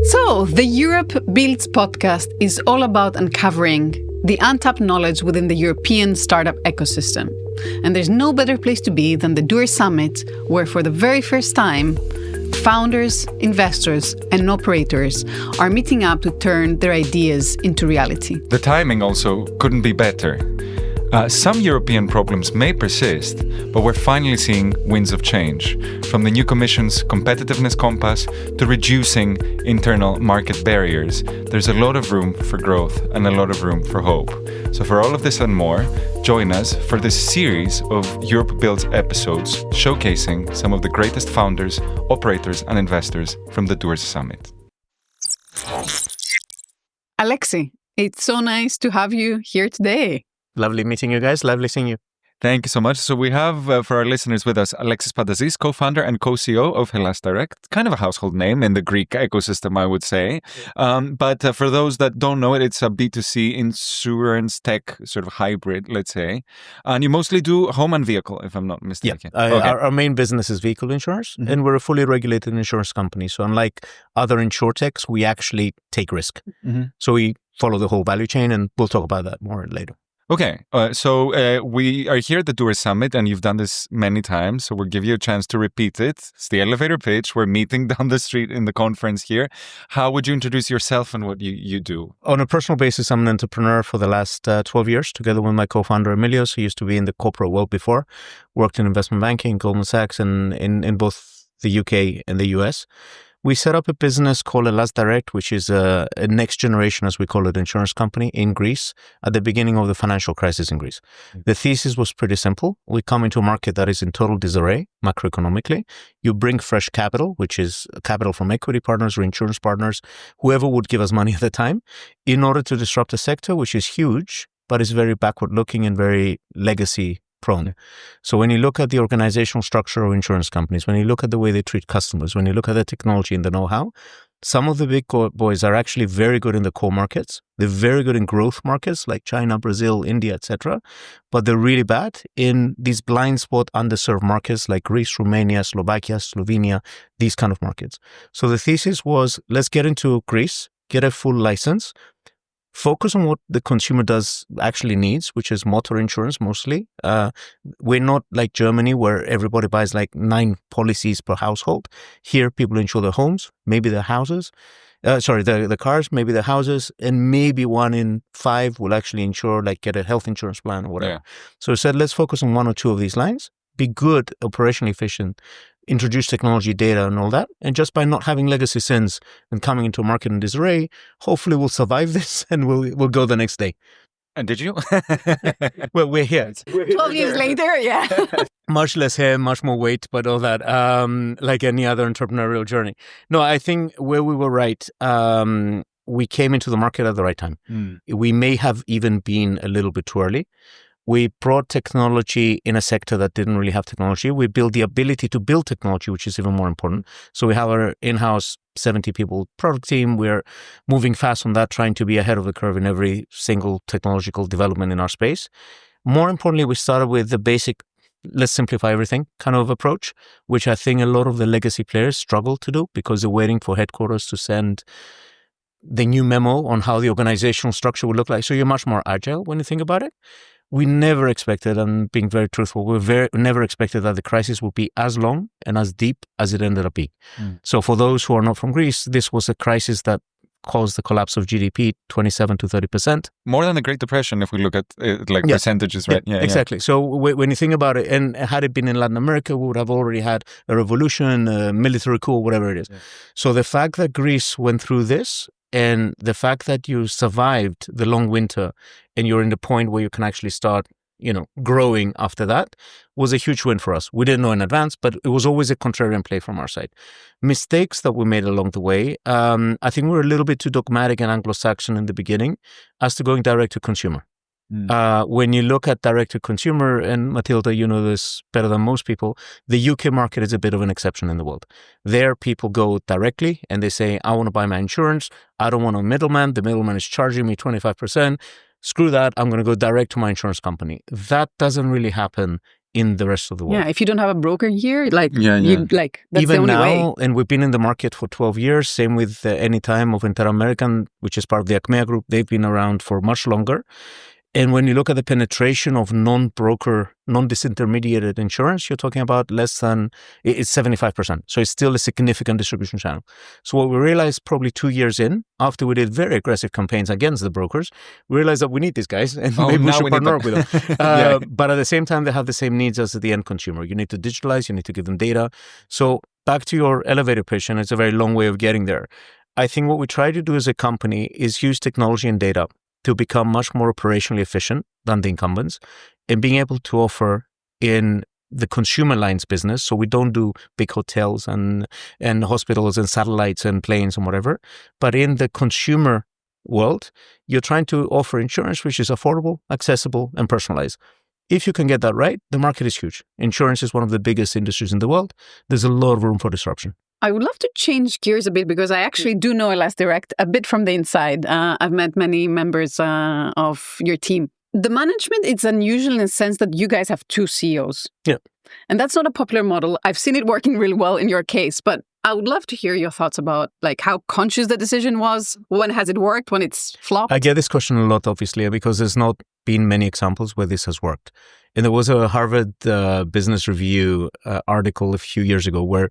So, the Europe Builds podcast is all about uncovering the untapped knowledge within the European startup ecosystem. And there's no better place to be than the Doer Summit, where for the very first time, founders, investors, and operators are meeting up to turn their ideas into reality. The timing also couldn't be better. Some European problems may persist, but we're finally seeing winds of change, from the new Commission's competitiveness compass to reducing internal market barriers. There's a lot of room for growth and a lot of room for hope. So for all of this and more, join us for this series of Europe Builds episodes showcasing some of the greatest founders, operators and investors from the Doers Summit. Alexis, it's so nice to have you here today. Lovely meeting you guys. Lovely seeing you. Thank you so much. So we have for our listeners with us Alexis Pantazis, co-founder and co-CEO of Hellas Direct. Kind of a household name in the Greek ecosystem, I would say. But for those that don't know it, it's a B2C insurance tech sort of hybrid, let's say. And you mostly do home and vehicle, if I'm not mistaken. Yeah, our main business is vehicle insurance, and we're a fully regulated insurance company. So unlike other insurtechs, we actually take risk. So we follow the whole value chain, and we'll talk about that more later. Okay, so we are here at the Doer Summit, and you've done this many times, so we'll give you a chance to repeat it. It's the elevator pitch. We're meeting down the street in the conference here. How would you introduce yourself and what you do? On a personal basis, I'm an entrepreneur for the last 12 years, together with my co-founder, Emilios, who used to be in the corporate world before, worked in investment banking, Goldman Sachs, and in both the UK and the US. We set up a business called Hellas Direct, which is a next generation, as we call it, insurance company in Greece at the beginning of the financial crisis in Greece. The thesis was pretty simple. We come into a market that is in total disarray macroeconomically. You bring fresh capital, which is capital from equity partners or insurance partners, whoever would give us money at the time, in order to disrupt a sector which is huge, but is very backward looking and very legacy prone. So when you look at the organizational structure of insurance companies, when you look at the way they treat customers, when you look at the technology and the know-how, some of the big boys are actually very good in the core markets. They're very good in growth markets like China, Brazil, India, etc. But they're really bad in these blind spot underserved markets like Greece, Romania, Slovakia, Slovenia, these kind of markets. So the thesis was, let's get into Greece, get a full license, focus on what the consumer actually needs, which is motor insurance mostly. We're not like Germany where everybody buys like 9 policies per household. Here, people insure their homes, maybe their houses. The cars, maybe the houses, and maybe 1 in 5 will actually insure, like get a health insurance plan or whatever. Yeah. So we said, let's focus on 1 or 2 of these lines, be good, operationally efficient, introduce technology, data, and all that. And just by not having legacy sins and coming into a market in disarray, hopefully we'll survive this and we'll go the next day. And did you? Well, we're here. 12 years later, yeah. Much less hair, much more weight, but all that, like any other entrepreneurial journey. No, I think where we were right, we came into the market at the right time. We may have even been a little bit too early. We brought technology in a sector that didn't really have technology. We built the ability to build technology, which is even more important. So we have our in-house 70 people product team. We're moving fast on that, trying to be ahead of the curve in every single technological development in our space. More importantly, we started with the basic, let's simplify everything kind of approach, which I think a lot of the legacy players struggle to do because they're waiting for headquarters to send the new memo on how the organizational structure would look like. So you're much more agile when you think about it. We never expected, and being very truthful, never expected that the crisis would be as long and as deep as it ended up being. So for those who are not from Greece, this was a crisis that caused the collapse of GDP 27 to 30%. More than the Great Depression, if we look at percentages, right? Yeah, exactly. Yeah. So when you think about it, and had it been in Latin America, we would have already had a revolution, a military coup, whatever it is. Yeah. So the fact that Greece went through this, and the fact that you survived the long winter and you're in the point where you can actually start, growing after that was a huge win for us. We didn't know in advance, but it was always a contrarian play from our side. Mistakes that we made along the way, I think we were a little bit too dogmatic and Anglo-Saxon in the beginning as to going direct to consumer. When you look at direct to consumer, and Matilda, you know this better than most people, the UK market is a bit of an exception in the world. There, people go directly and they say, I want to buy my insurance. I don't want a middleman. The middleman is charging me 25%. Screw that. I'm going to go direct to my insurance company. That doesn't really happen in the rest of the world. Yeah, if you don't have a broker here, that's Even the only now, way. And we've been in the market for 12 years, same with Anytime of Interamerican, which is part of the Acmea group. They've been around for much longer. And when you look at the penetration of non-broker, non-disintermediated insurance, you're talking about less than, it's 75%. So it's still a significant distribution channel. So what we realized probably 2 years in, after we did very aggressive campaigns against the brokers, we realized that we need these guys and maybe we should partner up with them. But at the same time, they have the same needs as the end consumer. You need to digitalize, you need to give them data. So back to your elevator pitch, and it's a very long way of getting there. I think what we try to do as a company is use technology and data to become much more operationally efficient than the incumbents and being able to offer in the consumer lines business. So we don't do big hotels and hospitals and satellites and planes and whatever. But in the consumer world, you're trying to offer insurance which is affordable, accessible, and personalized. If you can get that right, the market is huge. Insurance is one of the biggest industries in the world. There's a lot of room for disruption. I would love to change gears a bit because I actually do know LS Direct a bit from the inside. I've met many members of your team. The management, it's unusual in the sense that you guys have two CEOs. Yeah. And that's not a popular model. I've seen it working really well in your case, but I would love to hear your thoughts about how conscious the decision was. When has it worked? When it's flopped? I get this question a lot, obviously, because there's not been many examples where this has worked. And there was a Harvard Business Review article a few years ago where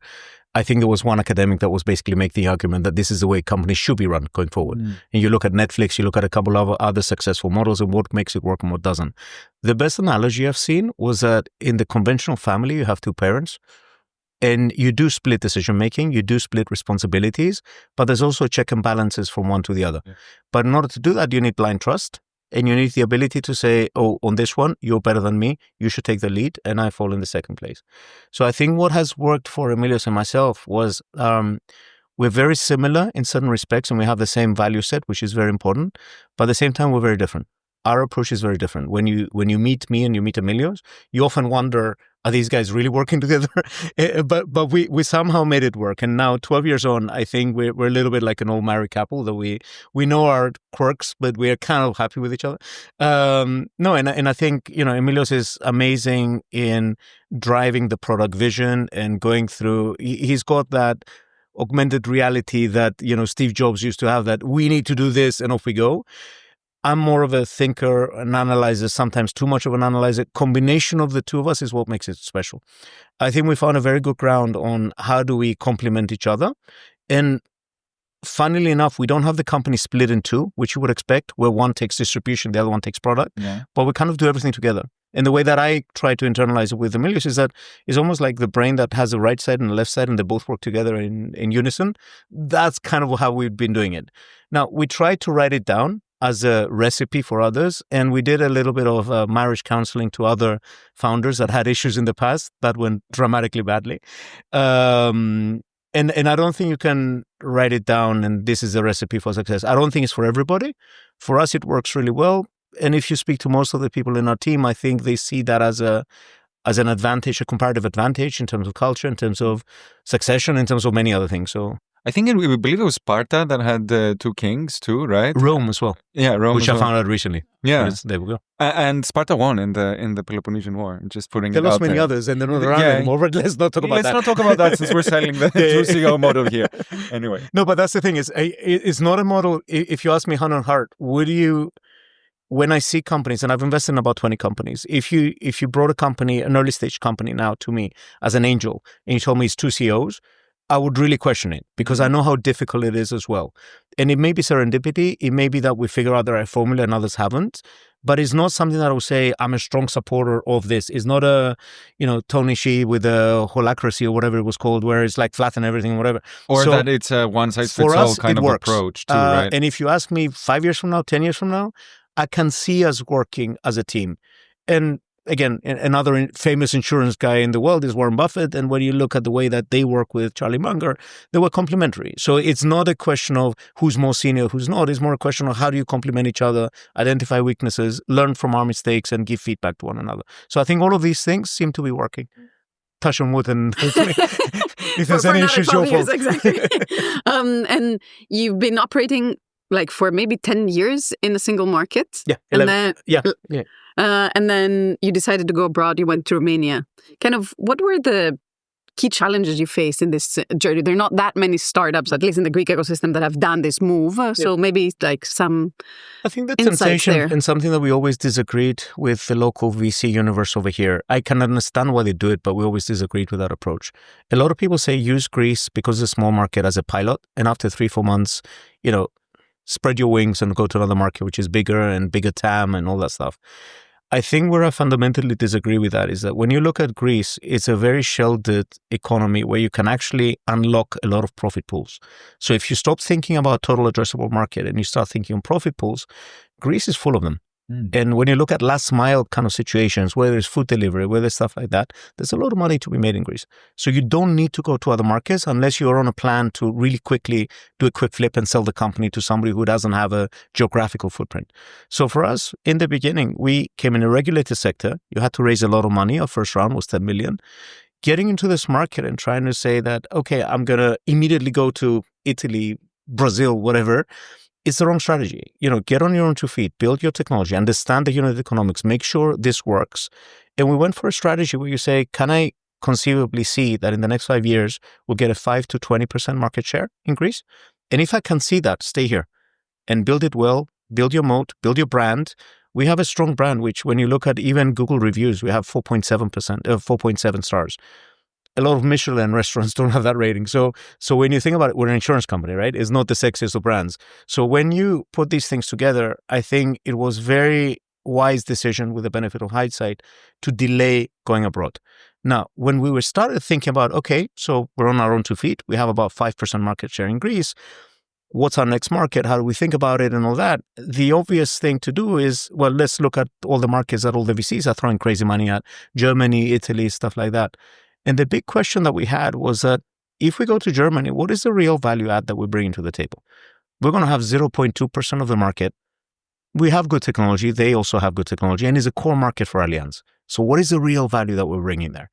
I think there was one academic that was basically making the argument that this is the way companies should be run going forward. And you look at Netflix, you look at a couple of other successful models and what makes it work and what doesn't. The best analogy I've seen was that in the conventional family, you have two parents and you do split decision-making, you do split responsibilities, but there's also check and balances from one to the other. Yeah. But in order to do that, you need blind trust. And you need the ability to say, oh, on this one, you're better than me. You should take the lead. And I fall in the second place. So I think what has worked for Emilios and myself was we're very similar in certain respects and we have the same value set, which is very important. But at the same time, we're very different. Our approach is very different. When you meet me and you meet Emilios, you often wonder, are these guys really working together? but we somehow made it work. And now 12 years on, I think we're a little bit like an old married couple that we know our quirks, but we're kind of happy with each other. And I think, Emilios is amazing in driving the product vision and going through, he's got that augmented reality that, Steve Jobs used to have, that we need to do this and off we go. I'm more of a thinker, an analyzer, sometimes too much of an analyzer. Combination of the two of us is what makes it special. I think we found a very good ground on how do we complement each other. And funnily enough, we don't have the company split in two, which you would expect, where one takes distribution, the other one takes product. Yeah. But we kind of do everything together. And the way that I try to internalize it with Emilios is that it's almost like the brain that has the right side and the left side, and they both work together in unison. That's kind of how we've been doing it. Now, we try to write it down as a recipe for others. And we did a little bit of marriage counseling to other founders that had issues in the past that went dramatically badly. And I don't think you can write it down and this is a recipe for success. I don't think it's for everybody. For us, it works really well. And if you speak to most of the people in our team, I think they see that as an advantage, a comparative advantage in terms of culture, in terms of succession, in terms of many other things. So I think we believe it was Sparta that had two kings too, right? Rome as well. Yeah, Rome, which I found out recently. Yeah, there we go. And Sparta won in the Peloponnesian War. Just putting there it out lost many there. others, and they're not around anymore. But let's not talk about that. Let's not talk about that since we're selling the two CEO model here. Anyway, no, but that's the thing. It's not a model. If you ask me hand on heart, would you? When I see companies, and I've invested in about 20 companies, if you brought a company, an early stage company now to me as an angel, and you told me it's two CEOs, I would really question it because I know how difficult it is as well. And it may be serendipity. It may be that we figure out the right formula and others haven't. But it's not something that I would say I'm a strong supporter of this. It's not a, Tony Hsieh with a holacracy or whatever it was called, where it's like flatten everything, whatever. Or so that it's a one-size-fits-all kind of works. Approach too, right? And if you ask me 5 years from now, 10 years from now, I can see us working as a team. And again, another famous insurance guy in the world is Warren Buffett. And when you look at the way that they work with Charlie Munger, they were complementary. So it's not a question of who's more senior, who's not. It's more a question of how do you complement each other, identify weaknesses, learn from our mistakes, and give feedback to one another. So I think all of these things seem to be working. Touch on wood and hopefully if there's any issues, your fault. Exactly. And you've been operating like for maybe 10 years in a single market. Yeah. 11, yeah. And then you decided to go abroad. You went to Romania. Kind of, what were the key challenges you faced in this journey? There are not that many startups, at least in the Greek ecosystem, that have done this move. So maybe like some I think that's insights there. And something that we always disagreed with the local VC universe over here. I can understand why they do it, but we always disagreed with that approach. A lot of people say use Greece because it's a small market as a pilot. And after 3-4 months, spread your wings and go to another market, which is bigger and bigger TAM and all that stuff. I think where I fundamentally disagree with that is that when you look at Greece, it's a very sheltered economy where you can actually unlock a lot of profit pools. So if you stop thinking about total addressable market and you start thinking on profit pools, Greece is full of them. And when you look at last mile kind of situations, whether it's food delivery, whether it's stuff like that, there's a lot of money to be made in Greece. So you don't need to go to other markets unless you're on a plan to really quickly do a quick flip and sell the company to somebody who doesn't have a geographical footprint. So for us, in the beginning, we came in a regulated sector. You had to raise a lot of money. Our first round was 10 million. Getting into this market and trying to say that, okay, I'm going to immediately go to Italy, Brazil, whatever, it's the wrong strategy. Get on your own 2 feet, build your technology, understand the unit economics, make sure this works. And we went for a strategy where you say, can I conceivably see that in the next 5 years, we'll get a 5 to 20% market share in Greece? And if I can see that, stay here and build it well, build your moat, build your brand. We have a strong brand, which when you look at even Google reviews, we have 4.7 stars. A lot of Michelin restaurants don't have that rating. So when you think about it, we're an insurance company, right? It's not the sexiest of brands. So when you put these things together, I think it was very wise decision with the benefit of hindsight to delay going abroad. Now, when we started thinking about, okay, so we're on our own 2 feet, we have about 5% market share in Greece. What's our next market? How do we think about it and all that? The obvious thing to do is, well, let's look at all the markets that all the VCs are throwing crazy money at, Germany, Italy, stuff like that. And the big question that we had was that if we go to Germany, what is the real value add that we're bringing to the table? We're going to have 0.2% of the market. We have good technology. They also have good technology and is a core market for Allianz. So what is the real value that we're bringing there?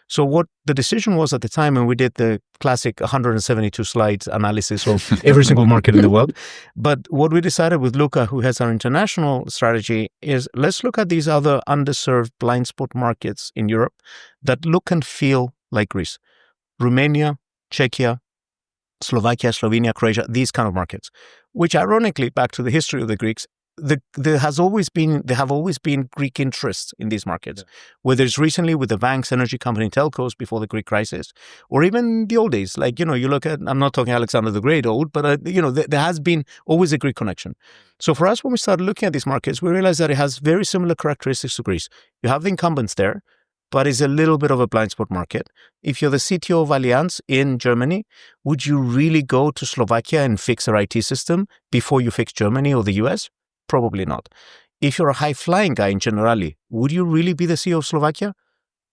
So what the decision was at the time, and we did the classic 172 slides analysis of every single market in the world. But what we decided with Luca, who has our international strategy, is let's look at these other underserved blind spot markets in Europe that look and feel like Greece. Romania, Czechia, Slovakia, Slovenia, Croatia, these kind of markets, which ironically, back to the history of the Greeks, there have always been Greek interests in these markets, whether it's recently with the banks, energy company, telcos before the Greek crisis, or even the old days. Like, you look at, I'm not talking Alexander the Great old, but, there has been always a Greek connection. So for us, when we started looking at these markets, we realized that it has very similar characteristics to Greece. You have the incumbents there, but it's a little bit of a blind spot market. If you're the CTO of Allianz in Germany, would you really go to Slovakia and fix their IT system before you fix Germany or the US? Probably not. If you're a high-flying guy in Generali, would you really be the CEO of Slovakia?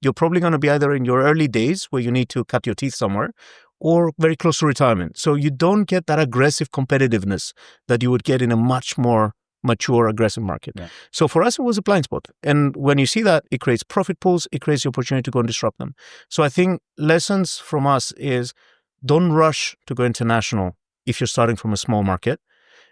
You're probably going to be either in your early days where you need to cut your teeth somewhere or very close to retirement. So you don't get that aggressive competitiveness that you would get in a much more mature, aggressive market. Yeah. So for us, it was a blind spot. And when you see that, it creates profit pools, it creates the opportunity to go and disrupt them. So I think lessons from us is don't rush to go international if you're starting from a small market.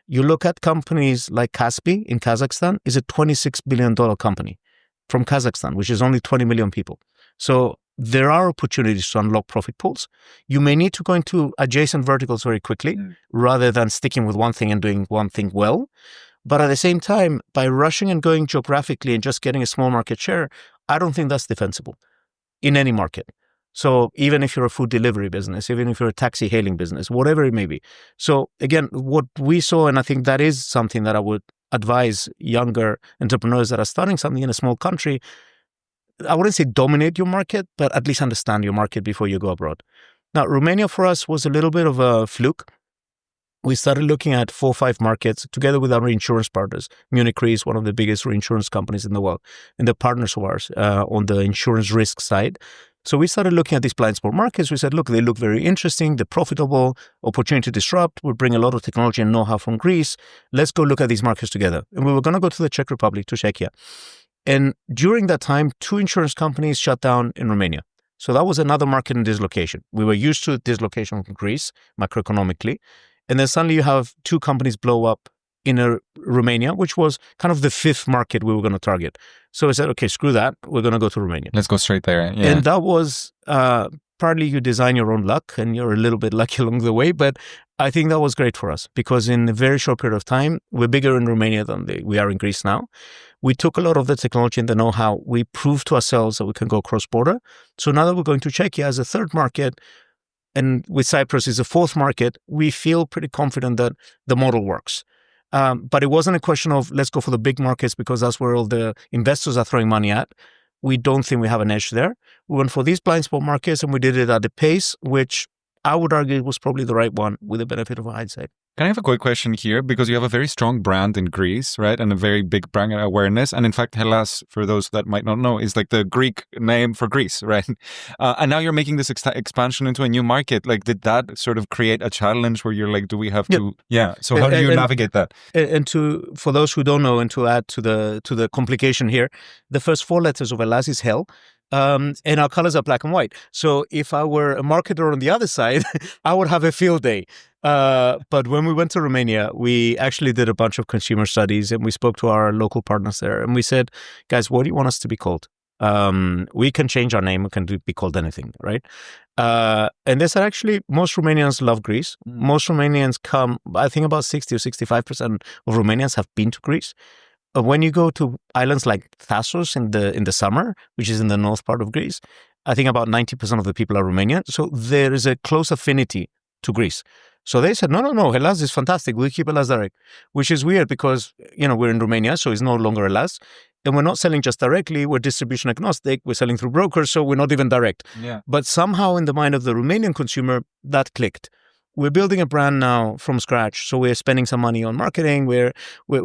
You look at companies like Kaspi in Kazakhstan, is a $26 billion company from Kazakhstan, which is only 20 million people. So there are opportunities to unlock profit pools. You may need to go into adjacent verticals very quickly rather than sticking with one thing and doing one thing well. But at the same time, by rushing and going geographically and just getting a small market share, I don't think that's defensible in any market. So even if you're a food delivery business, even if you're a taxi hailing business, whatever it may be. So again, what we saw, and I think that is something that I would advise younger entrepreneurs that are starting something in a small country, I wouldn't say dominate your market, but at least understand your market before you go abroad. Now, Romania for us was a little bit of a fluke. We started looking at 4 or 5 markets together with our insurance partners. Munich Re is one of the biggest reinsurance companies in the world, and they're partners of ours on the insurance risk side. So we started looking at these blind spot markets. We said, look, they look very interesting. They're profitable, opportunity to disrupt. We'll bring a lot of technology and know-how from Greece. Let's go look at these markets together. And we were going to go to the Czech Republic, to Czechia. And during that time, 2 insurance companies shut down in Romania. So that was another market in dislocation. We were used to dislocation from Greece macroeconomically. And then suddenly you have two companies blow up in Romania, which was kind of the fifth market we were going to target. So I said, okay, screw that. We're going to go to Romania. Let's go straight there. Yeah. And that was partly you design your own luck and you're a little bit lucky along the way. But I think that was great for us because in a very short period of time, we're bigger in Romania than we are in Greece now. We took a lot of the technology and the know-how. We proved to ourselves that we can go cross-border. So now that we're going to Czechia as a third market, and with Cyprus is a fourth market, we feel pretty confident that the model works. But it wasn't a question of let's go for the big markets because that's where all the investors are throwing money at. We don't think we have an edge there. We went for these blind spot markets and we did it at a pace which I would argue was probably the right one with the benefit of hindsight. Can I have a quick question here? Because you have a very strong brand in Greece, right? And a very big brand awareness. And in fact, Hellas, for those that might not know, is like the Greek name for Greece, right? And now you're making this expansion into a new market. Like, did that sort of create a challenge where you're like, do we have to? Yeah. So how do you navigate that? And for those who don't know, and to add to the complication here, the first four letters of Hellas is hell. And our colors are black and white. So if I were a marketer on the other side, I would have a field day. But when we went to Romania, we actually did a bunch of consumer studies and we spoke to our local partners there. And we said, guys, what do you want us to be called? We can change our name. We can be called anything, right? And they said, actually, most Romanians love Greece. Most Romanians come, I think about 60 or 65% of Romanians have been to Greece. When you go to islands like Thassos in the summer, which is in the north part of Greece, I think about 90% of the people are Romanian. So there is a close affinity to Greece. So they said, no, Hellas is fantastic. We'll keep Hellas direct, which is weird because, we're in Romania, so it's no longer Hellas. And we're not selling just directly. We're distribution agnostic. We're selling through brokers, so we're not even direct. Yeah. But somehow in the mind of the Romanian consumer, that clicked. We're building a brand now from scratch. So we're spending some money on marketing. We're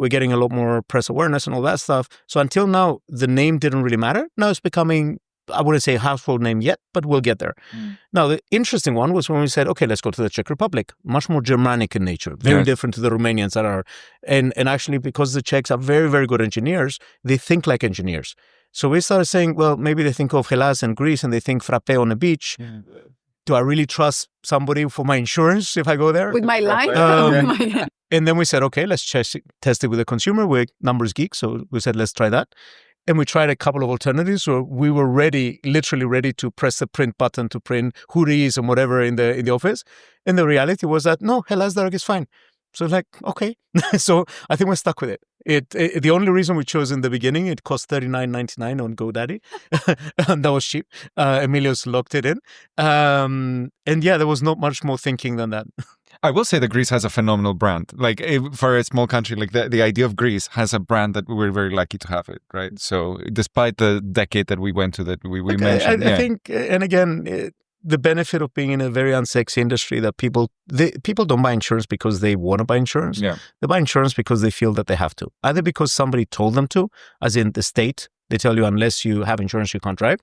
getting a lot more press awareness and all that stuff. So until now, the name didn't really matter. Now it's becoming, I wouldn't say a household name yet, but we'll get there. Now, the interesting one was when we said, okay, let's go to the Czech Republic. Much more Germanic in nature. Very different to the Romanians that are. And actually, because the Czechs are very, very good engineers, they think like engineers. So we started saying, well, maybe they think of Hellas and Greece and they think frappe on a beach. Yeah. Do I really trust somebody for my insurance if I go there? With my life? And then we said, okay, let's test it with a consumer. We're numbers geeks, so we said, let's try that. And we tried a couple of alternatives. So we were literally ready to press the print button to print hoodies and whatever in the office. And the reality was that, no, Hellas Direct is fine. So like, okay. So I think we're stuck with it. The only reason we chose in the beginning, it cost $39.99 on GoDaddy. And that was cheap. Emilios locked it in. And yeah, there was not much more thinking than that. I will say that Greece has a phenomenal brand. Like for a small country, like the idea of Greece has a brand that we're very lucky to have it, right? So despite the decade that we went to that we mentioned. I think, and again, the benefit of being in a very unsexy industry that people don't buy insurance because they want to buy insurance. Yeah. They buy insurance because they feel that they have to. Either because somebody told them to, as in the state, they tell you unless you have insurance, you can't drive.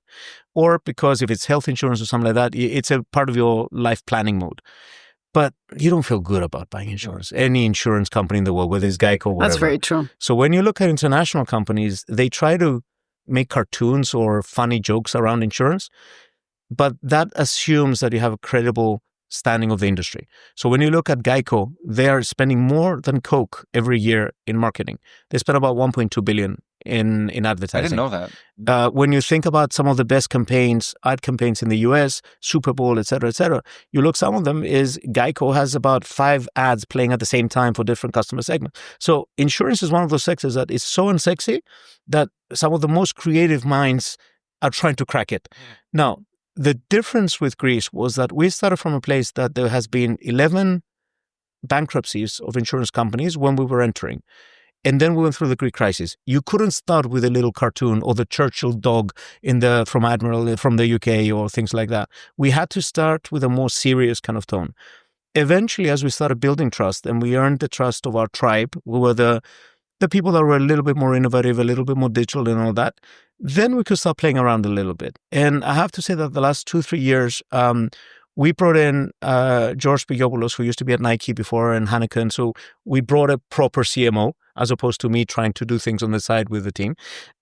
Or because if it's health insurance or something like that, it's a part of your life planning mode. But you don't feel good about buying insurance. Any insurance company in the world, whether it's Geico or whatever. That's very true. So when you look at international companies, they try to make cartoons or funny jokes around insurance, but that assumes that you have a credible standing of the industry. So when you look at Geico, they are spending more than Coke every year in marketing. They spend about 1.2 billion in advertising. I didn't know that. When you think about some of the best campaigns, ad campaigns in the US, Super Bowl, et cetera, you look, some of them is Geico has about 5 ads playing at the same time for different customer segments. So insurance is one of those sectors that is so unsexy that some of the most creative minds are trying to crack it. Now, the difference with Greece was that we started from a place that there has been 11 bankruptcies of insurance companies when we were entering. And then we went through the Greek crisis. You couldn't start with a little cartoon or the Churchill dog from Admiral from the UK or things like that. We had to start with a more serious kind of tone. Eventually, as we started building trust and we earned the trust of our tribe, we were the people that were a little bit more innovative, a little bit more digital and all that, then we could start playing around a little bit. And I have to say that the last 2-3 years, we brought in George Pigopoulos, who used to be at Nike before, and Hanneken. So we brought a proper CMO, as opposed to me trying to do things on the side with the team.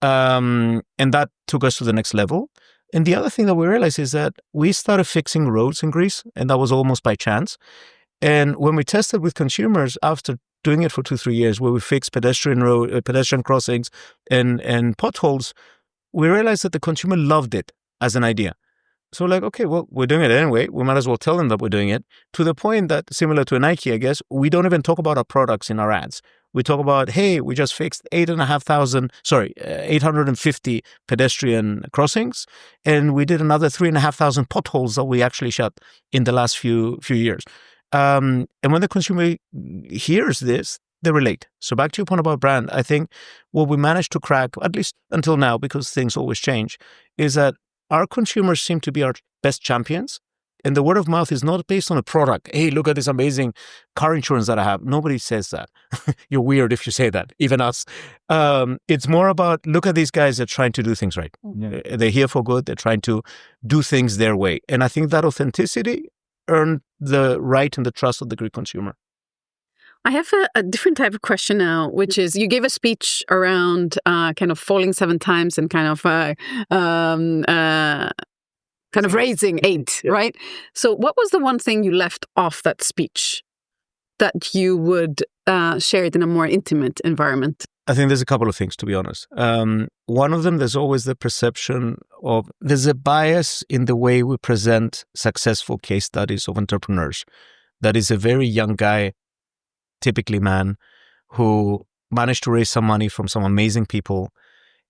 And that took us to the next level. And the other thing that we realized is that we started fixing roads in Greece, and that was almost by chance. And when we tested with consumers after doing it for 2-3 years, where we fixed pedestrian crossings and potholes, we realized that the consumer loved it as an idea. So like, okay, well, we're doing it anyway. We might as well tell them that we're doing it, to the point that, similar to Nike, I guess, we don't even talk about our products in our ads. We talk about, hey, we just fixed 850 pedestrian crossings, and we did another 3,500 potholes that we actually shut in the last few years. And when the consumer hears this, they relate. So back to your point about brand, I think what we managed to crack, at least until now, because things always change, is that our consumers seem to be our best champions. And the word of mouth is not based on a product. Hey, look at this amazing car insurance that I have. Nobody says that. You're weird if you say that, even us. It's more about, look at these guys that are trying to do things right. Yeah. They're here for good. They're trying to do things their way. And I think that authenticity earned the right and the trust of the Greek consumer. I have a different type of question now, which is, you gave a speech around kind of falling 7 times and kind of raising 8, yeah. Right? So what was the one thing you left off that speech that you would share it in a more intimate environment? I think there's a couple of things, to be honest. One of them, there's always the perception of, there's a bias in the way we present successful case studies of entrepreneurs. That is a very young guy, typically man, who managed to raise some money from some amazing people,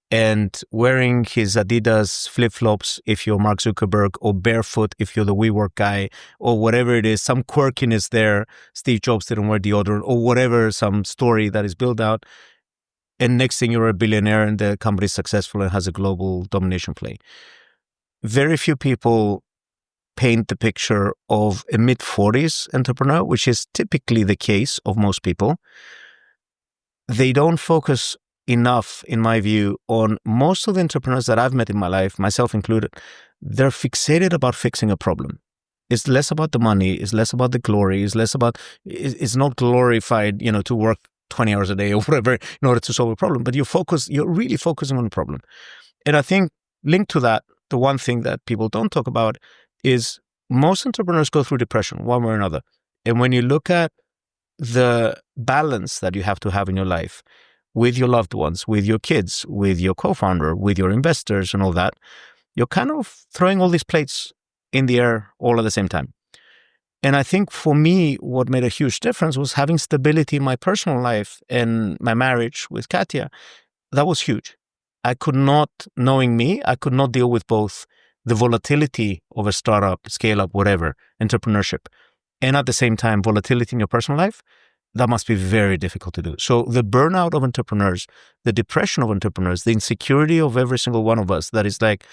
and wearing his Adidas flip-flops if you're Mark Zuckerberg, or barefoot if you're the WeWork guy, or whatever it is, some quirkiness there. Steve Jobs didn't wear deodorant, or whatever, some story that is built out. And next thing, you're a billionaire and the company is successful and has a global domination play. Very few people paint the picture of a mid-40s entrepreneur, which is typically the case of most people. They don't focus enough, in my view, on most of the entrepreneurs that I've met in my life, myself included. They're fixated about fixing a problem. It's less about the money, it's less about the glory, it's not glorified, to work 20 hours a day or whatever in order to solve a problem, but you're really focusing on the problem. And I think linked to that, the one thing that people don't talk about is most entrepreneurs go through depression one way or another. And when you look at the balance that you have to have in your life with your loved ones, with your kids, with your co-founder, with your investors and all that, you're kind of throwing all these plates in the air all at the same time. And I think for me, what made a huge difference was having stability in my personal life and my marriage with Katya. That was huge. I could not deal with both the volatility of a startup, scale-up, whatever, entrepreneurship, and at the same time, volatility in your personal life. That must be very difficult to do. So the burnout of entrepreneurs, the depression of entrepreneurs, the insecurity of every single one of us, that is like,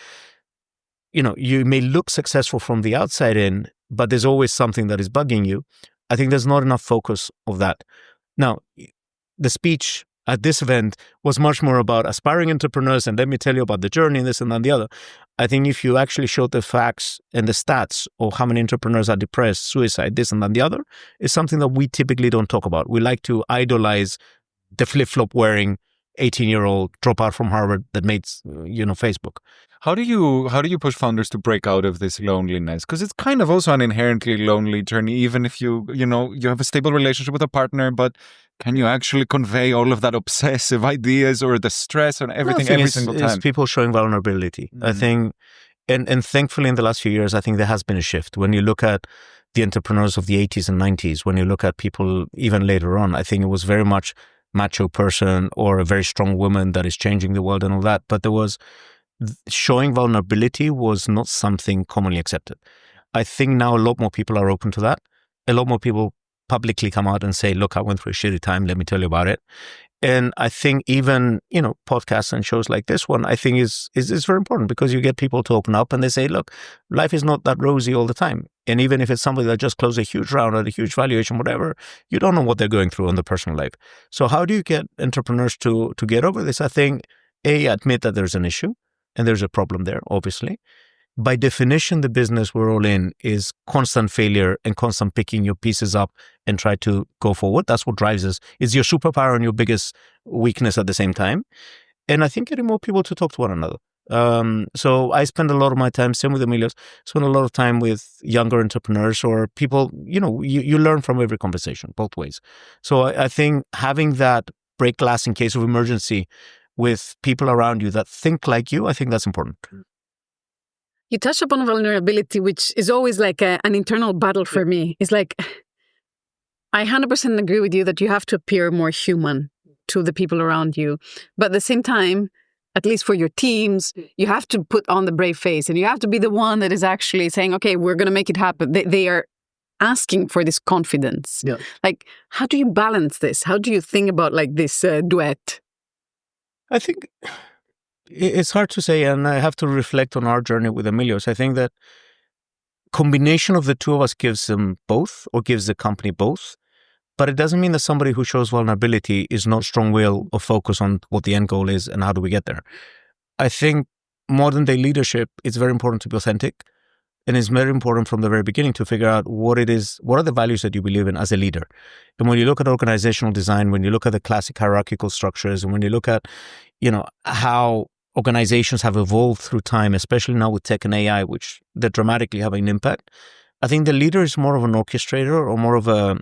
you may look successful from the outside in, but there's always something that is bugging you. I think there's not enough focus of that. Now, the speech at this event was much more about aspiring entrepreneurs, and let me tell you about the journey and this and that and the other. I think if you actually showed the facts and the stats of how many entrepreneurs are depressed, suicide, this and that and the other, is something that we typically don't talk about. We like to idolize the flip-flop wearing 18-year-old dropout from Harvard that made, Facebook. How do you push founders to break out of this loneliness? Because it's kind of also an inherently lonely journey, even if you have a stable relationship with a partner, but can you actually convey all of that obsessive ideas or the stress and everything every single time? It's people showing vulnerability. Mm-hmm. I think, and thankfully in the last few years, I think there has been a shift. When you look at the entrepreneurs of the 80s and 90s, when you look at people even later on, I think it was very much macho person or a very strong woman that is changing the world and all that. But showing vulnerability was not something commonly accepted. I think now a lot more people are open to that. A lot more people publicly come out and say, look, I went through a shitty time. Let me tell you about it. And I think even, podcasts and shows like this one, I think is very important, because you get people to open up and they say, look, life is not that rosy all the time. And even if it's somebody that just closed a huge round at a huge valuation, whatever, you don't know what they're going through on the personal life. So how do you get entrepreneurs to get over this? I think, admit that there's an issue and there's a problem there, obviously. By definition, the business we're all in is constant failure and constant picking your pieces up and try to go forward. That's what drives us. It's your superpower and your biggest weakness at the same time. And I think getting more people to talk to one another. So I spend a lot of my time, same with Emilio's, spend a lot of time with younger entrepreneurs or people, you learn from every conversation, both ways. So I think having that break glass in case of emergency with people around you that think like you, I think that's important. You touch upon vulnerability, which is always like an internal battle for me. It's like, I 100% agree with you that you have to appear more human to the people around you. But at the same time, at least for your teams, you have to put on the brave face and you have to be the one that is actually saying, okay, we're going to make it happen. They are asking for this confidence. Yeah. Like, how do you balance this? How do you think about like this duet? I think it's hard to say, and I have to reflect on our journey with Emilio's. I think that combination of the two of us gives them both or gives the company both. But it doesn't mean that somebody who shows vulnerability is not strong-willed or focused on what the end goal is and how do we get there. I think modern day leadership, it's very important to be authentic. And it's very important from the very beginning to figure out what are the values that you believe in as a leader. And when you look at organizational design, when you look at the classic hierarchical structures, and when you look at, how organizations have evolved through time, especially now with tech and AI, which they dramatically have an impact, I think the leader is more of an orchestrator or more of a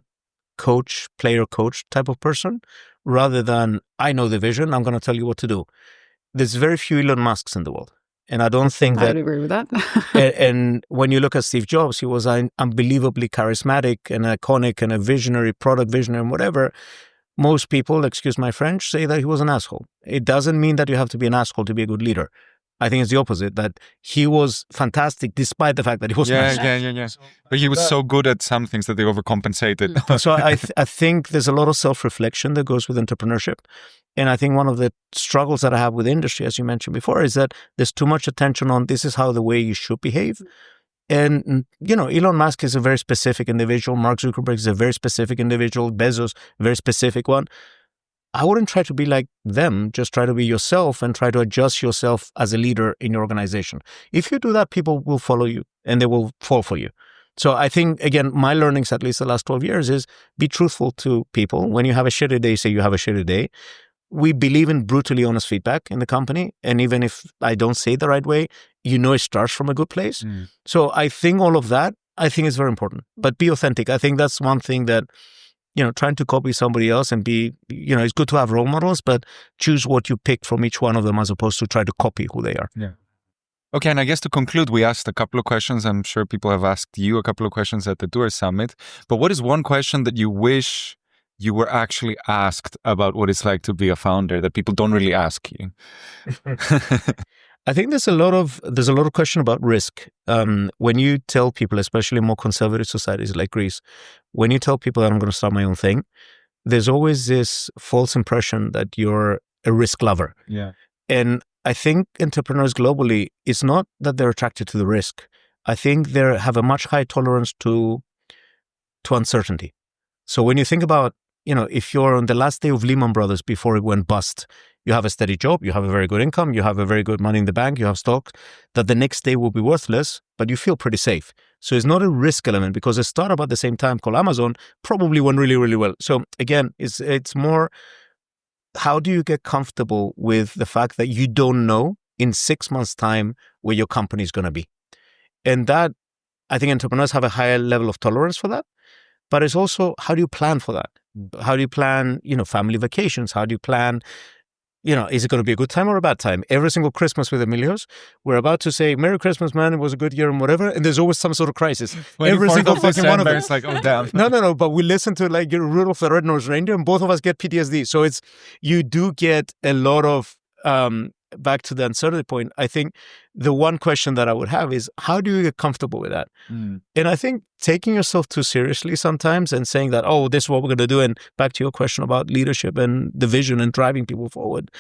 player coach type of person, rather than I know the vision, I'm going to tell you what to do. There's very few Elon Musks in the world. And I don't think that... I agree with that. and when you look at Steve Jobs, he was unbelievably charismatic and iconic and a visionary, product visionary and whatever. Most people, excuse my French, say that he was an asshole. It doesn't mean that you have to be an asshole to be a good leader. I think it's the opposite, that he was fantastic despite the fact that he was an asshole. Yeah. But he was so good at some things that they overcompensated. So I think there's a lot of self-reflection that goes with entrepreneurship. And I think one of the struggles that I have with industry, as you mentioned before, is that there's too much attention on this is how the way you should behave. And, Elon Musk is a very specific individual. Mark Zuckerberg is a very specific individual. Bezos, a very specific one. I wouldn't try to be like them. Just try to be yourself and try to adjust yourself as a leader in your organization. If you do that, people will follow you and they will fall for you. So I think, again, my learnings, at least the last 12 years, is be truthful to people. When you have a shitty day, say you have a shitty day. We believe in brutally honest feedback in the company. And even if I don't say it the right way, it starts from a good place. So I think all of that, I think is very important. But be authentic. I think that's one thing that, trying to copy somebody else and be, it's good to have role models, but choose what you pick from each one of them as opposed to try to copy who they are. Yeah. Okay, and I guess to conclude, we asked a couple of questions. I'm sure people have asked you a couple of questions at the Doer Summit. But what is one question that you wish you were actually asked about what it's like to be a founder that people don't really ask you? I think there's a lot of question about risk. When you tell people, especially in more conservative societies like Greece, when you tell people that I'm going to start my own thing, there's always this false impression that you're a risk lover. Yeah. And I think entrepreneurs globally, it's not that they're attracted to the risk. I think they have a much higher tolerance to uncertainty. So when you think about, if you're on the last day of Lehman Brothers before it went bust, you have a steady job, you have a very good income, you have a very good money in the bank, you have stock, that the next day will be worthless, but you feel pretty safe. So it's not a risk element, because a startup at the same time called Amazon probably went really, really well. So again, it's more, how do you get comfortable with the fact that you don't know in 6 months' time where your company is going to be? And that, I think entrepreneurs have a higher level of tolerance for that. But it's also, how do you plan for that? How do you plan, family vacations? How do you plan, is it going to be a good time or a bad time? Every single Christmas with Emilio's, we're about to say, Merry Christmas, man, it was a good year and whatever. And there's always some sort of crisis. Every single fucking one of them. It's like, oh, damn. No. But we listen to like Rudolph the Red-Nosed Reindeer and both of us get PTSD. So you do get a lot of, back to the uncertainty point, I think the one question that I would have is, how do you get comfortable with that? And I think taking yourself too seriously sometimes and saying that, oh, this is what we're going to do, and back to your question about leadership and the vision and driving people forward,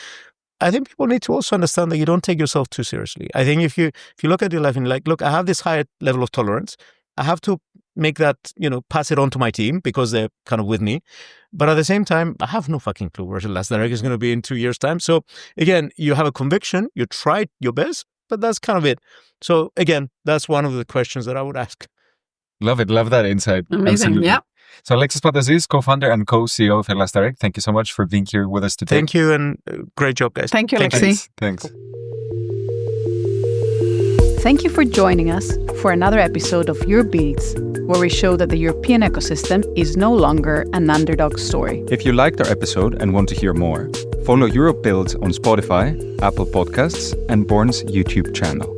I think people need to also understand that you don't take yourself too seriously. I think if you look at your life and you're like, look, I have this higher level of tolerance, I have to make that, pass it on to my team because they're kind of with me. But at the same time, I have no fucking clue where the last direct is going to be in 2 years' time. So again, you have a conviction, you tried your best, but that's kind of it. So again, that's one of the questions that I would ask. Love it. Love that insight. Amazing. Absolutely. Yeah. So Alexis Pantazis, co-founder and co-CEO of Last Direct, thank you so much for being here with us today. Thank you, and great job, guys. Thank you, Alexis. Thanks. Thank you for joining us for another episode of EUROPEBUILDS, where we show that the European ecosystem is no longer an underdog story. If you liked our episode and want to hear more, follow EUROPEBUILDS on Spotify, Apple Podcasts, and Born's YouTube channel.